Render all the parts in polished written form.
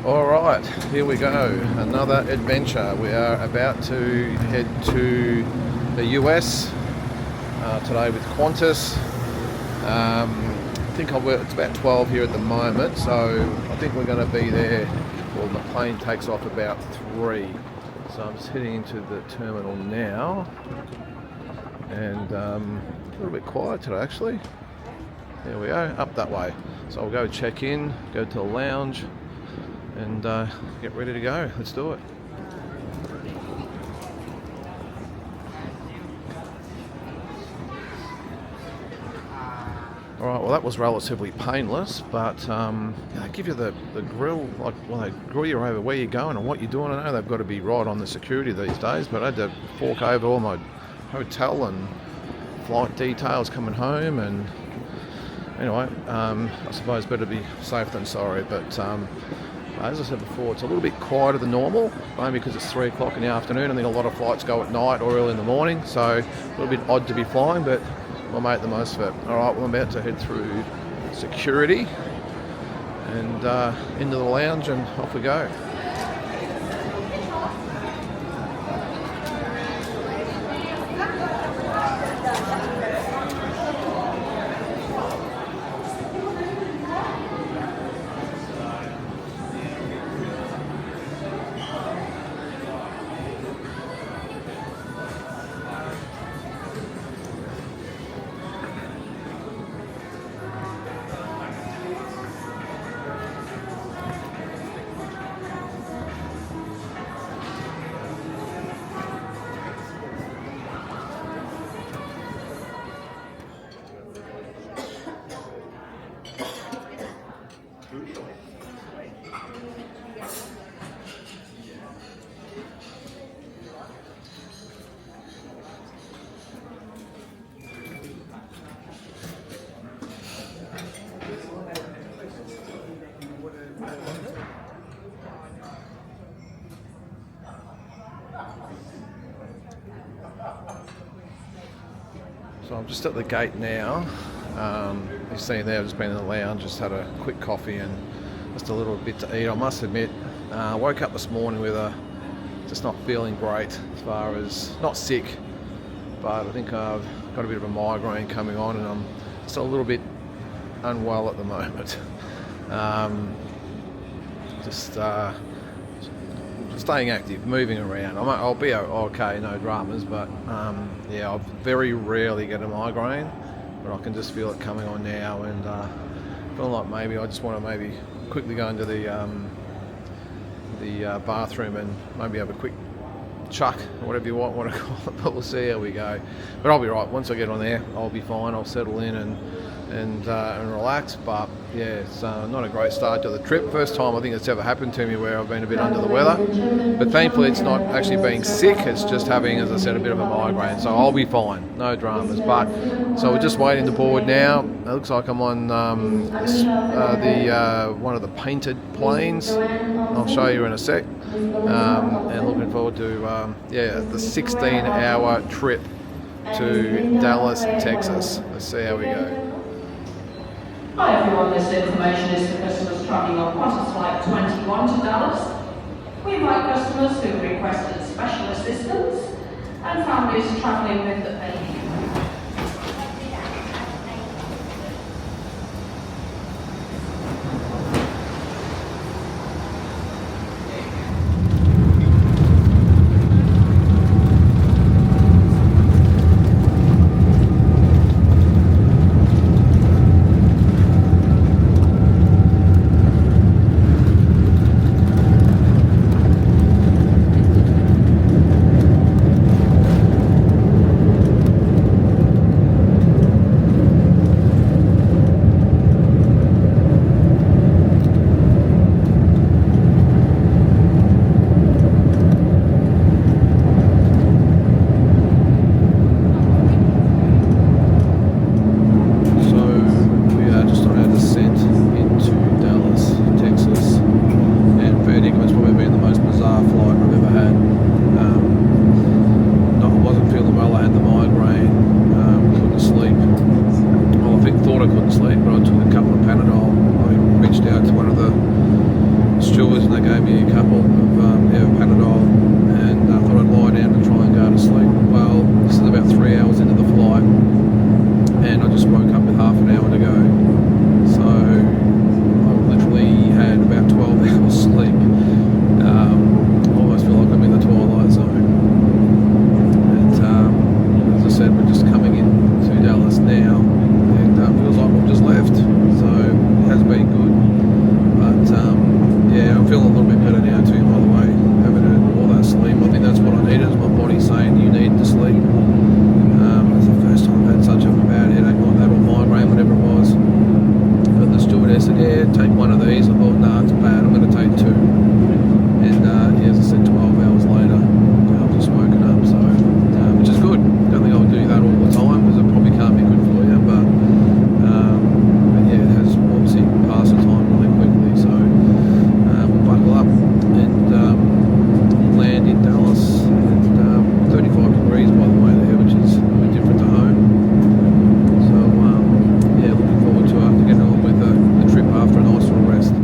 All right, here we go. Another adventure. We are about to head to the US today with Qantas. It's about 12 here at the moment, so I think we're going to be there. Well, the plane takes off about 3. So I'm just heading into the terminal now, and a little bit quiet today actually. There we go, up that way. So I'll go check in, go to the lounge, and get ready to go. Let's do it. Alright, well that was relatively painless, but they give you the grill, like when they grill you over where you're going and what you're doing. I know they've got to be right on the security these days, but I had to fork over all my hotel and flight details coming home, and anyway, I suppose better be safe than sorry, but as I said before, it's a little bit quieter than normal, mainly because it's 3 o'clock in the afternoon. I think a lot of flights go at night or early in the morning, so a little bit odd to be flying, but we'll make the most of it. Alright, well I'm about to head through security and into the lounge, and off we go. So I'm just at the gate now. You've seen there, I've just been in the lounge, just had a quick coffee and just a little bit to eat. I must admit, woke up this morning with just not feeling great, as far as, not sick, but I think I've got a bit of a migraine coming on, and I'm just a little bit unwell at the moment. Just staying active, moving around. I'll be okay, no dramas, but yeah, I very rarely get a migraine, but I can just feel it coming on now, and feeling like maybe I just want to maybe quickly go into the bathroom and maybe have a quick chuck, or whatever you want to call it, but we'll see how we go. But I'll be right. Once I get on there, I'll be fine. I'll settle in and relax. But yeah, it's not a great start to the trip. First time I think it's ever happened to me where I've been a bit under the weather, but thankfully it's not actually being sick, it's just having, as I said, a bit of a migraine, so I'll be fine, no dramas. But so we're just waiting to board now. It looks like I'm on one of the painted planes. I'll show you in a sec, and looking forward to the 16-hour trip to Dallas, Texas. Let's see how we go. Hi everyone, this information is for customers travelling on Qantas Flight 21 to Dallas. We invite customers who requested special assistance and families travelling with a baby. stewards and they gave me a couple of Panadol, and I thought I'd lie down and try and go to sleep. Well, this is about 3 hours into the flight, and I just woke up with half an hour to go. So I literally had about 12 hours sleep. Almost feel like I'm in the twilight zone. And as I said, we're just coming into Dallas now, and it feels like we've just left. So it has been good. But yeah, I'm feeling a little bit better now too, by the way. Having had all that sleep, I think that's what I needed. Is my body saying you need to sleep. It's the first time I've had such a bad headache like that, or migraine, whatever it was. But the stewardess said, yeah, take one of these. I thought, nah, it's bad, I'm going to take two. And yeah, as I said, 12 hours later, I've just woken up, so which is good. Don't think I would do that all the time, because it probably can't be good for you, but yeah, it has obviously passed the time really quickly, so we'll buckle up and land in Dallas, and 35 degrees by the way there, which is a bit different to home. So yeah, looking forward to getting on with the trip after a nice little rest.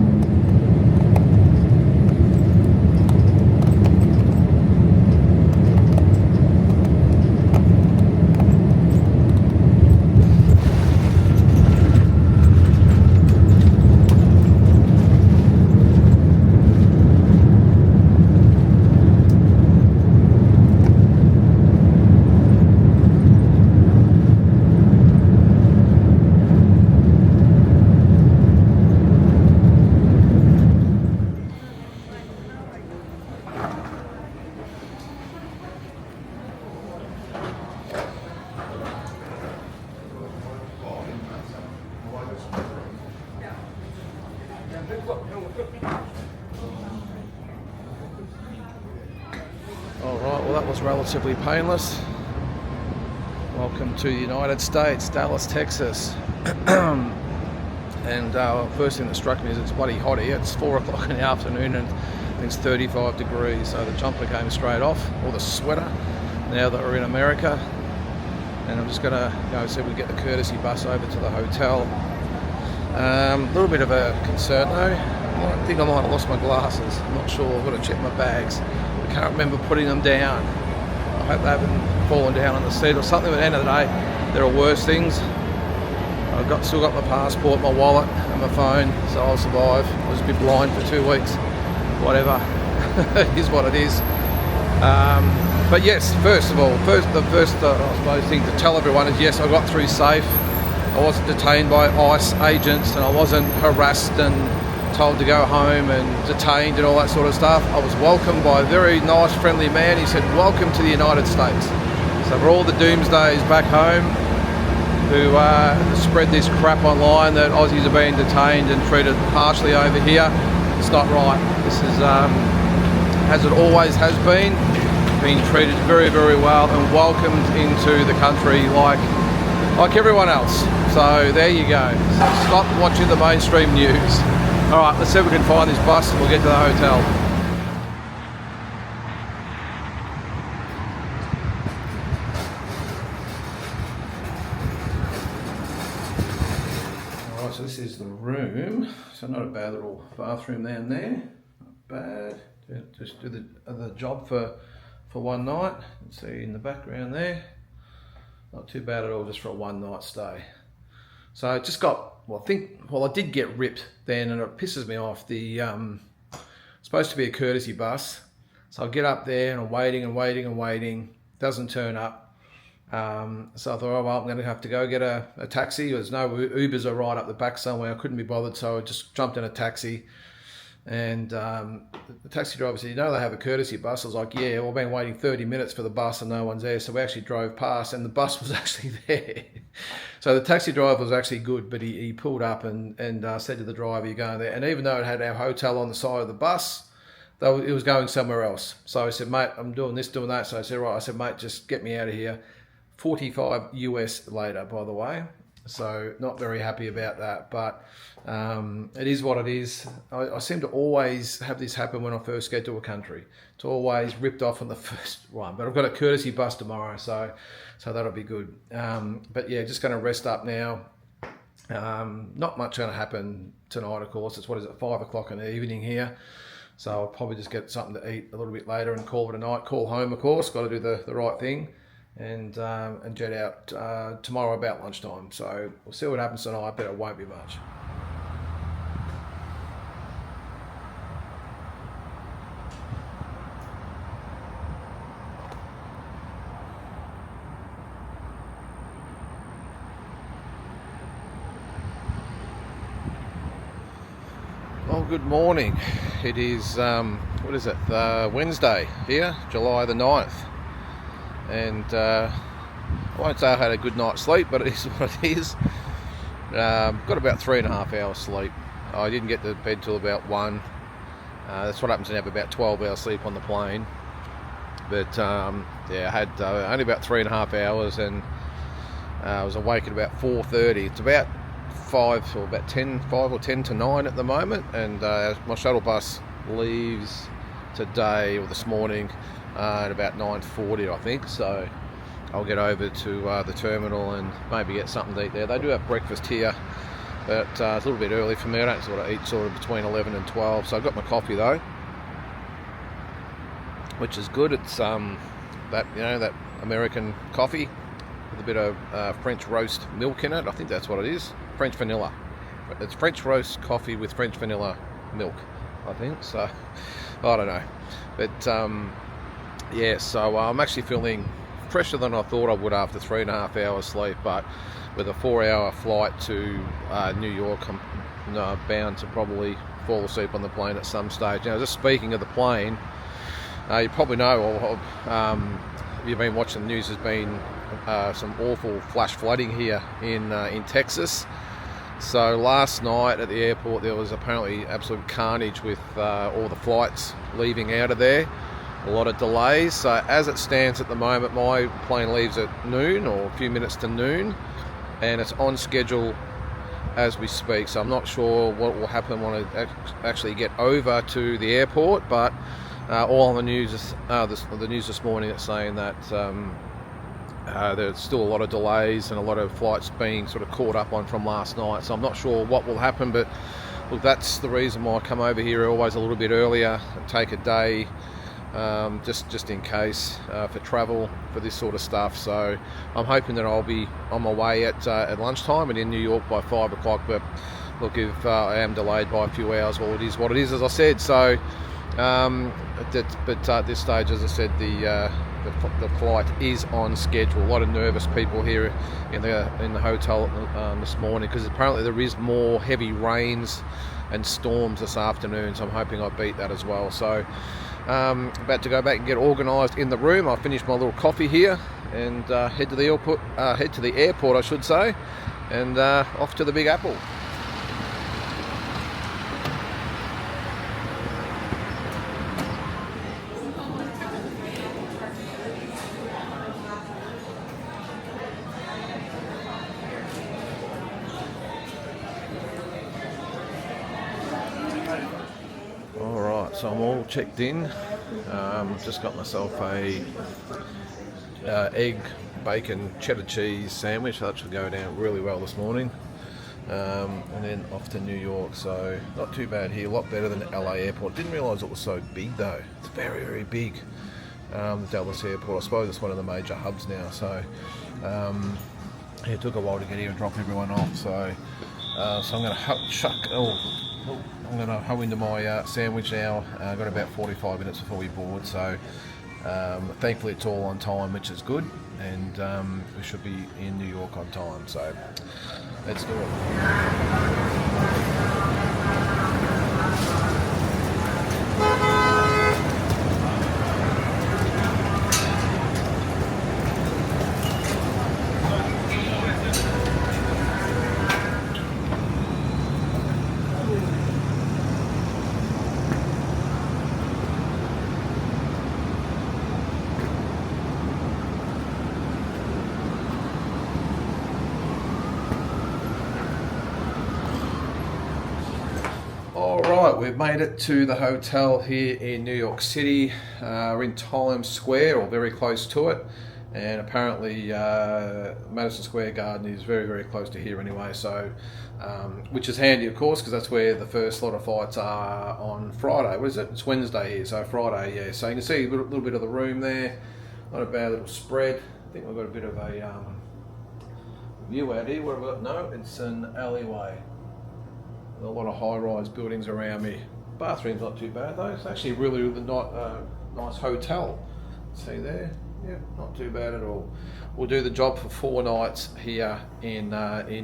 Alright, well that was relatively painless. Welcome to the United States, Dallas, Texas. And first thing that struck me is it's bloody hot here. It's 4 o'clock in the afternoon and it's 35 degrees. So the jumper came straight off, or the sweater, now that we're in America. And I'm just going to go see if we get the courtesy bus over to the hotel. A little bit of a concern though. I think I might have lost my glasses. I'm not sure. I've got to check my bags. I can't remember putting them down. I hope they haven't fallen down on the seat or something. But at the end of the day, there are worse things. I've still got my passport, my wallet and my phone, so I'll survive. I was a bit blind for 2 weeks. Whatever. It is what it is. But yes, first of all, the first I suppose thing to tell everyone is yes, I got through safe. I wasn't detained by ICE agents, and I wasn't harassed and told to go home and detained and all that sort of stuff. I was welcomed by a very nice, friendly man. He said, welcome to the United States. So for all the doomsdays back home who spread this crap online that Aussies are being detained and treated harshly over here, it's not right. This is, as it always has been treated very, very well and welcomed into the country like everyone else. So there you go. So stop watching the mainstream news. All right, let's see if we can find this bus and we'll get to the hotel. All right, so this is the room. So not a bad little bathroom down there. Not bad. Just do the job for one night. See in the background there. Not too bad at all, just for a one night stay. So I just got, I did get ripped then, and it pisses me off. The supposed to be a courtesy bus, so I get up there and I'm waiting, doesn't turn up. So I thought, oh well, I'm going to have to go get a taxi. There's no Ubers are right up the back somewhere. I couldn't be bothered, so I just jumped in a taxi. And the taxi driver said, you know they have a courtesy bus? I was like, yeah, well, I've been waiting 30 minutes for the bus and no one's there. So we actually drove past and the bus was actually there. So the taxi driver was actually good, but he pulled up and said to the driver, you're going there. And even though it had our hotel on the side of the bus, it was going somewhere else. So I said, mate, I'm doing this, doing that. So I said, right, I said, mate, just get me out of here. 45 US later, by the way. So not very happy about that, but it is what it is. I seem to always have this happen when I first get to a country. It's always ripped off on the first one, but I've got a courtesy bus tomorrow, so that'll be good. But yeah, just going to rest up now Not much going to happen tonight, of course. It's 5 o'clock in the evening here. So I'll probably just get something to eat a little bit later and call it a night. Call home, of course. Got to do the right thing, and jet out tomorrow about lunchtime. So we'll see what happens tonight, but it won't be much. Well, good morning. It is, Wednesday here, July the 9th. And I won't say I had a good night's sleep, but it is what it is. Got about 3.5 hours sleep. I didn't get to bed till about 1. That's what happens when you have about 12 hours sleep on the plane. But I had only about 3.5 hours, and I was awake at about 4:30. It's about 5 or 10 to 9 at the moment, and my shuttle bus leaves today or this morning at about 9:40, I think. So I'll get over to the terminal and maybe get something to eat there. They do have breakfast here, but it's a little bit early for me. I don't sort of eat between 11 and 12. So I've got my coffee though, which is good. It's that American coffee with a bit of French roast milk in it. I think that's what it is. French vanilla. It's French roast coffee with French vanilla milk, I think. So I don't know, but so I'm actually feeling fresher than I thought I would after 3.5 hours sleep. But with a 4-hour flight to New York, I'm bound to probably fall asleep on the plane at some stage. Now, just speaking of the plane, you probably know, you've been watching the news. There's been some awful flash flooding here in Texas. So last night at the airport there was apparently absolute carnage with all the flights leaving out of there. A lot of delays. So as it stands at the moment, my plane leaves at noon or a few minutes to noon, and it's on schedule as we speak. So I'm not sure what will happen when I actually get over to the airport, but all on the news this morning, it's saying that there's still a lot of delays and a lot of flights being sort of caught up on from last night. So I'm not sure what will happen, but look, that's the reason why I come over here always a little bit earlier and take a day just in case for travel for this sort of stuff. So I'm hoping that I'll be on my way at lunchtime and in New York by 5 o'clock. But look, if I am delayed by a few hours, well, it is what it is, as I said. So but at this stage, as I said, the flight is on schedule. A lot of nervous people here in the hotel this morning, because apparently there is more heavy rains and storms this afternoon. So I'm hoping I beat that as well. So about to go back and get organised in the room. I'll finish my little coffee here and head to the airport, I should say, and off to the Big Apple. So I'm all checked in. Just got myself a egg, bacon, cheddar cheese sandwich. That should go down really well this morning. And then off to New York. So not too bad here. A lot better than LA airport. Didn't realise it was so big though. It's very, very big. The Dallas airport. I suppose it's one of the major hubs now. So it took a while to get here and drop everyone off. So I'm going to I'm going to hoe into my sandwich now. I've got about 45 minutes before we board, so thankfully it's all on time, which is good, and we should be in New York on time, so let's do it. Alright, we've made it to the hotel here in New York City. We're in Times Square, or very close to it. and apparently Madison Square Garden is very, very close to here anyway, so which is handy, of course, because that's where the first lot of fights are on Friday. What is it? It's Wednesday here, so Friday, yeah. So you can see a little bit of the room there, not a bad little spread. I think we've got a bit of a view out here. What have we got? No, it's an alleyway. A lot of high-rise buildings around me. Bathroom's not too bad though. It's actually really not nice hotel. See there? Yeah, not too bad at all. We'll do the job for 4 nights here in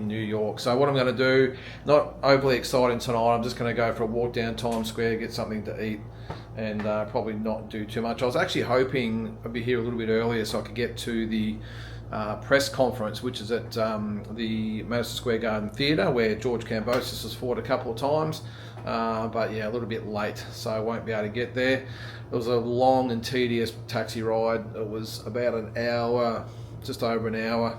New York. So what I'm going to do, not overly exciting tonight. I'm just going to go for a walk down Times Square, get something to eat, and probably not do too much. I was actually hoping I'd be here a little bit earlier so I could get to the press conference, which is at the Madison Square Garden Theatre, where George Kambosos has fought a couple of times. But yeah, a little bit late, so I won't be able to get there. It was a long and tedious taxi ride. It was about an hour, just over an hour.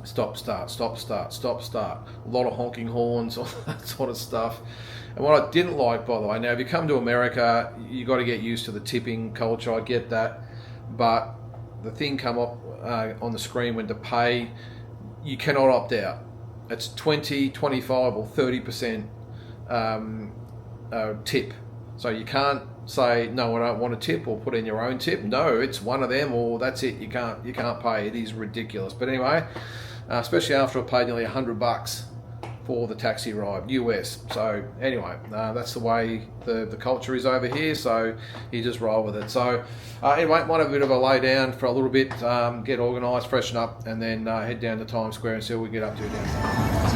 Stop, start, stop, start, stop, start. A lot of honking horns, all that sort of stuff. And what I didn't like, by the way, now if you come to America, you got to get used to the tipping culture. I get that, but the thing come up on the screen when to pay, you cannot opt out. It's 20, 25 or 30% tip. So you can't say, no, I don't want a tip, or put in your own tip. No, it's one of them, or that's it. You can't pay. It is ridiculous. But anyway, especially after I paid nearly $100 for the taxi ride, US. So anyway, that's the way the culture is over here. So you just roll with it. So anyway, might have a bit of a lay down for a little bit, get organised, freshen up, and then head down to Times Square and see what we get up to down.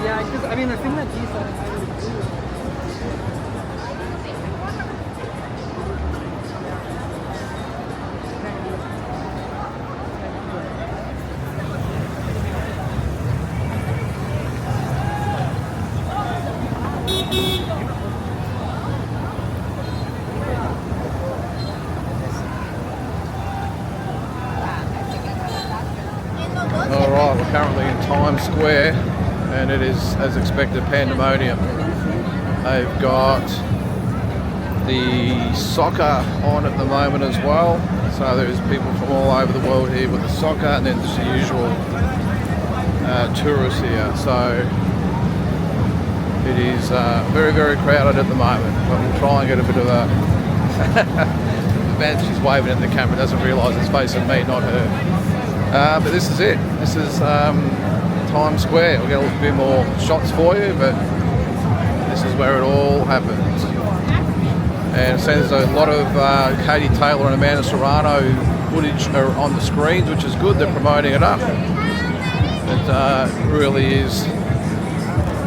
Yeah, because I mean the thing that he said I would agree with. All right, we're currently in Times Square, and it is, as expected, pandemonium. They've got the soccer on at the moment as well, so there's people from all over the world here with the soccer, and then just the usual tourists here. So it is very, very crowded at the moment, but we'll try and get a bit of a the man, she's waving at the camera, doesn't realise it's facing me, not her. But this is it. This is Times Square. We'll get a little bit more shots for you, but this is where it all happens. And so there's a lot of Katie Taylor and Amanda Serrano footage are on the screens, which is good. They're promoting it up. It really is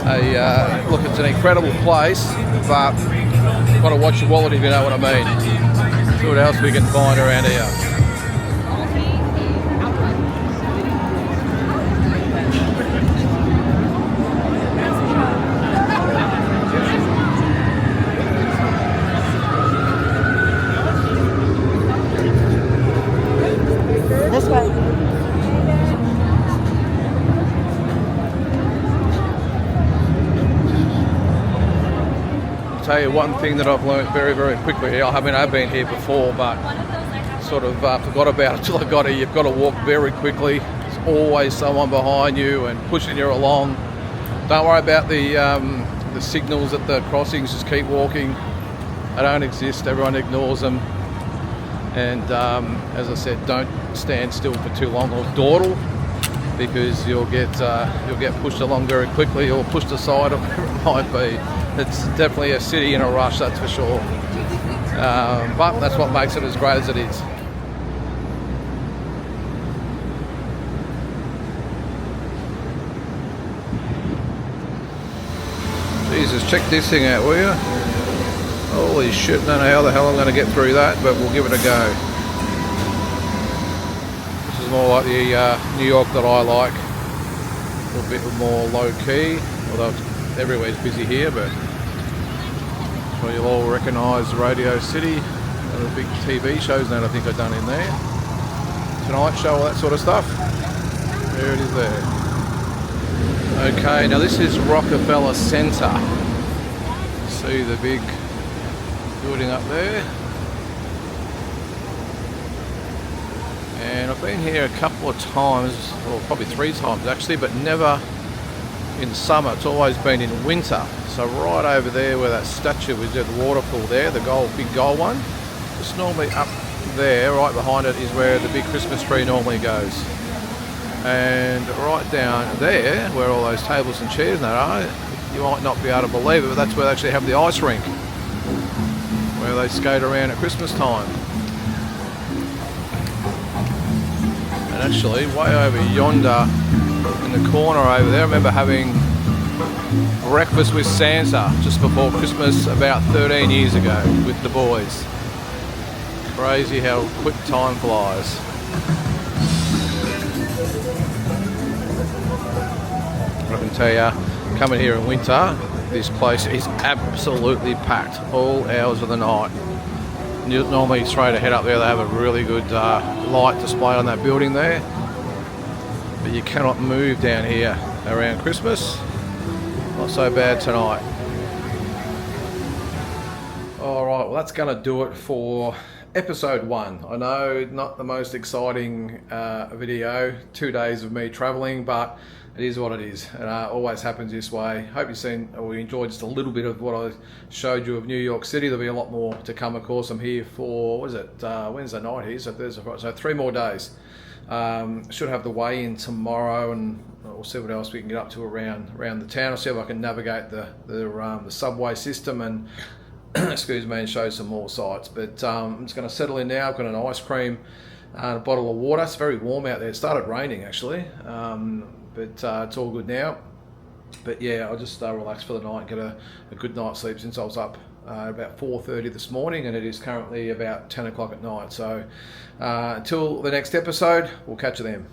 a look. It's an incredible place, but you've got to watch your wallet if you know what I mean. See what else we can find around here. This way. I'll tell you one thing that I've learned very, very quickly. I mean, I've been here before, but sort of forgot about it until I got here. You've got to walk very quickly. There's always someone behind you and pushing you along. Don't worry about the signals at the crossings. Just keep walking. They don't exist. Everyone ignores them. And as I said, don't stand still for too long or dawdle, because you'll get pushed along very quickly or pushed aside, or whatever it might be. It's definitely a city in a rush, that's for sure. But that's what makes it as great as it is. Jesus, check this thing out, will you? Holy shit, don't know how the hell I'm going to get through that, but we'll give it a go. This is more like the New York that I like. A little bit more low-key, although everywhere's busy here, but Well, you'll all recognise Radio City, one of the big TV shows that I think I've done in there. Tonight Show, all that sort of stuff. There it is there. Okay, now this is Rockefeller Center. See the big building up there. And I've been here a couple of times, or probably 3 times actually, but never in summer. It's always been in winter. So right over there where that statue is, the waterfall there, the big gold one, it's normally up there, right behind it is where the big Christmas tree normally goes. And right down there, where all those tables and chairs and that are, you might not be able to believe it, but that's where they actually have the ice rink, where they skate around at Christmas time. And actually, way over yonder, in the corner over there, I remember having breakfast with Santa just before Christmas about 13 years ago with the boys. Crazy how quick time flies. I can tell you, coming here in winter, this place is absolutely packed all hours of the night. Normally straight ahead up there they have a really good light display on that building there, but you cannot move down here around Christmas. Not so bad tonight. Alright, well that's going to do it for episode 1. I know not the most exciting video, 2 days of me travelling, but it is what it is. It always happens this way. Hope you've seen or you enjoyed just a little bit of what I showed you of New York City. There'll be a lot more to come, of course. I'm here for, what is it, Wednesday night here, so Thursday, Friday, so 3 more days. Should have the weigh-in tomorrow, and we'll see what else we can get up to around the town. I'll see if I can navigate the subway system and excuse me, and show some more sights. But I'm just going to settle in now. I've got an ice cream and a bottle of water. It's very warm out there. It started raining actually, but it's all good now. But yeah, I'll just relax for the night and get a good night's sleep, since I was up about 4:30 this morning and it is currently about 10 o'clock at night. So until the next episode, we'll catch you then.